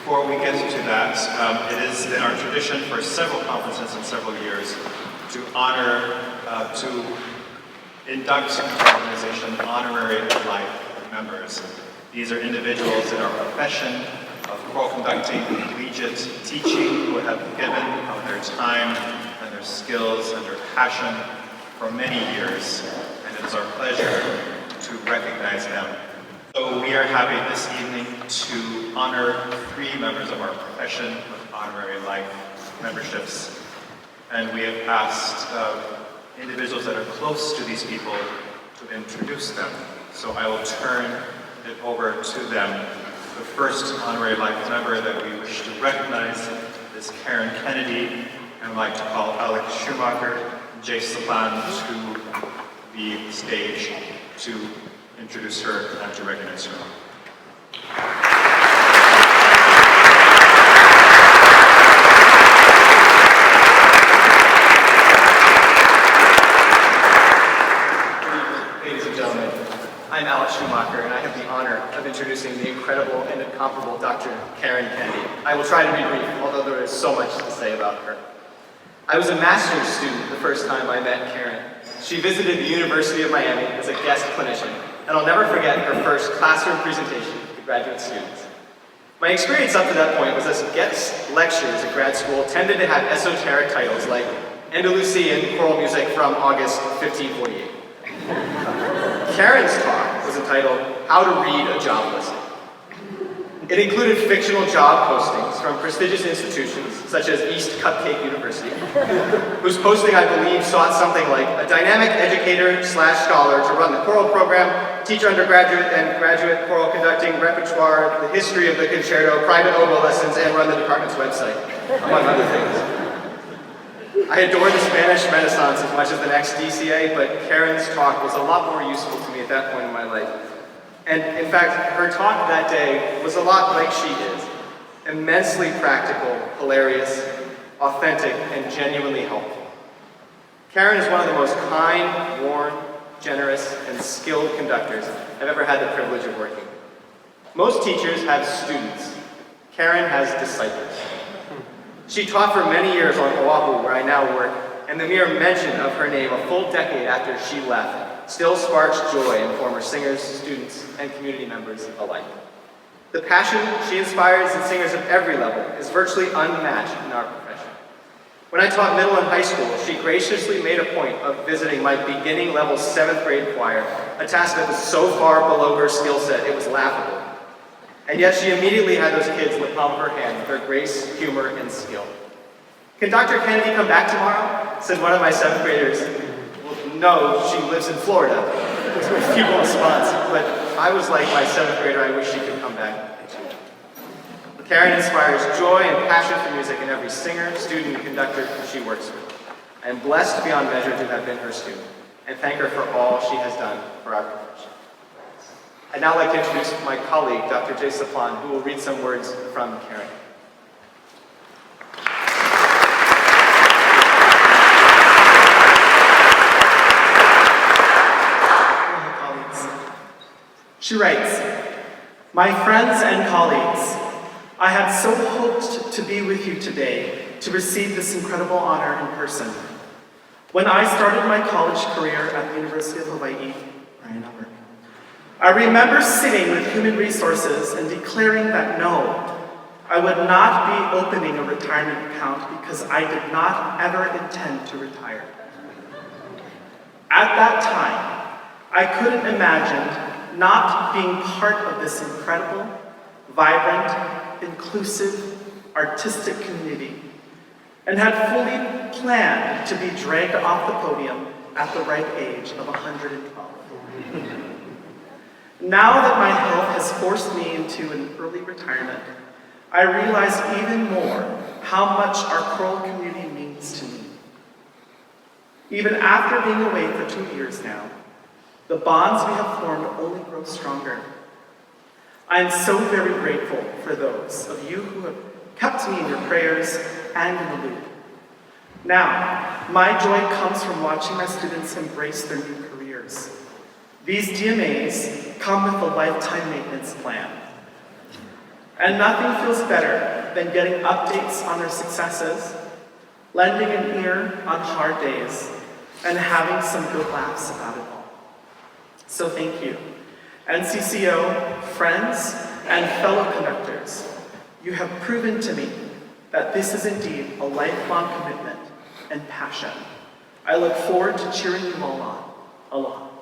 Before we get to that, it has been our tradition for several conferences in several years to honor, to induct into our organization honorary life members. These are individuals in our profession of choral conducting, collegiate teaching, who have given of their time and their skills and their passion for many years, and it is our pleasure to recognize them. So we are happy this evening to honor 3 members of our profession with honorary life memberships. And we have asked individuals that are close to these people to introduce them. So I will turn it over to them. The first honorary life member that we wish to recognize is Karen Kennedy, and I'd like to call Alex Shumacher and Jay Saban to the stage to introduce her and to recognize her. Ladies and gentlemen, I'm Alex Shumacher, and I have the honor of introducing the incredible and incomparable Dr. Karen Kennedy. I will try to be brief, although there is so much to say about her. I was a master's student the first time I met Karen. She visited the University of Miami as a guest clinician, and I'll never forget her first classroom presentation to graduate students. My experience up to that point was as guest lectures at grad school tended to have esoteric titles like Andalusian choral music from August 1548. Karen's talk was entitled How to Read a Job Listing. It included fictional job postings from prestigious institutions such as East Cupcake University, whose posting I believe sought something like a dynamic educator/scholar to run the choral program, teach undergraduate and graduate choral conducting repertoire, the history of the concerto, private oboe lessons, and run the department's website, among other things. I adore the Spanish Renaissance as much as the next DCA, but Karen's talk was a lot more useful to me at that point in my life. And in fact, her talk that day was a lot like she is. Immensely practical, hilarious, authentic, and genuinely helpful. Karen is one of the most kind, warm, generous, and skilled conductors I've ever had the privilege of working with. Most teachers have students. Karen has disciples. She taught for many years on Oahu, where I now work, and the mere mention of her name a full decade after she left still sparks joy in former singers, students, and community members alike. The passion she inspires in singers of every level is virtually unmatched in our profession. When I taught middle and high school, she graciously made a point of visiting my beginning level 7th grade choir, a task that was so far below her skill set it was laughable. And yet she immediately had those kids in the palm of her hand with her grace, humor, and skill. "Can Dr. Kennedy come back tomorrow?" said one of my 7th graders. "No, she lives in Florida," was my feeble response, but I was like my 7th grader, I wish she could come back. Karen inspires joy and passion for music in every singer, student, and conductor she works with. I am blessed beyond measure to have been her student, and thank her for all she has done for our profession. I'd now like to introduce my colleague, Dr. Jay Saplan, who will read some words from Karen. She writes, "My friends and colleagues, I had so hoped to be with you today to receive this incredible honor in person. When I started my college career at the University of Hawai I remember sitting with Human Resources and declaring that no, I would not be opening a retirement account because I did not ever intend to retire. At that time, I couldn't imagine not being part of this incredible, vibrant, inclusive, artistic community, and had fully planned to be dragged off the podium at the ripe age of 112. Now that my health has forced me into an early retirement, I realize even more how much our choral community means to me. Even after being away for 2 years now, the bonds we have formed only grow stronger. I am so very grateful for those of you who have kept me in your prayers and in the loop. Now, my joy comes from watching my students embrace their new careers. These DMAs come with a lifetime maintenance plan. And nothing feels better than getting updates on their successes, lending an ear on hard days, and having some good laughs about it all. So thank you, NCCO, friends, and fellow conductors. You have proven to me that this is indeed a lifelong commitment and passion. I look forward to cheering you all on. Aloha.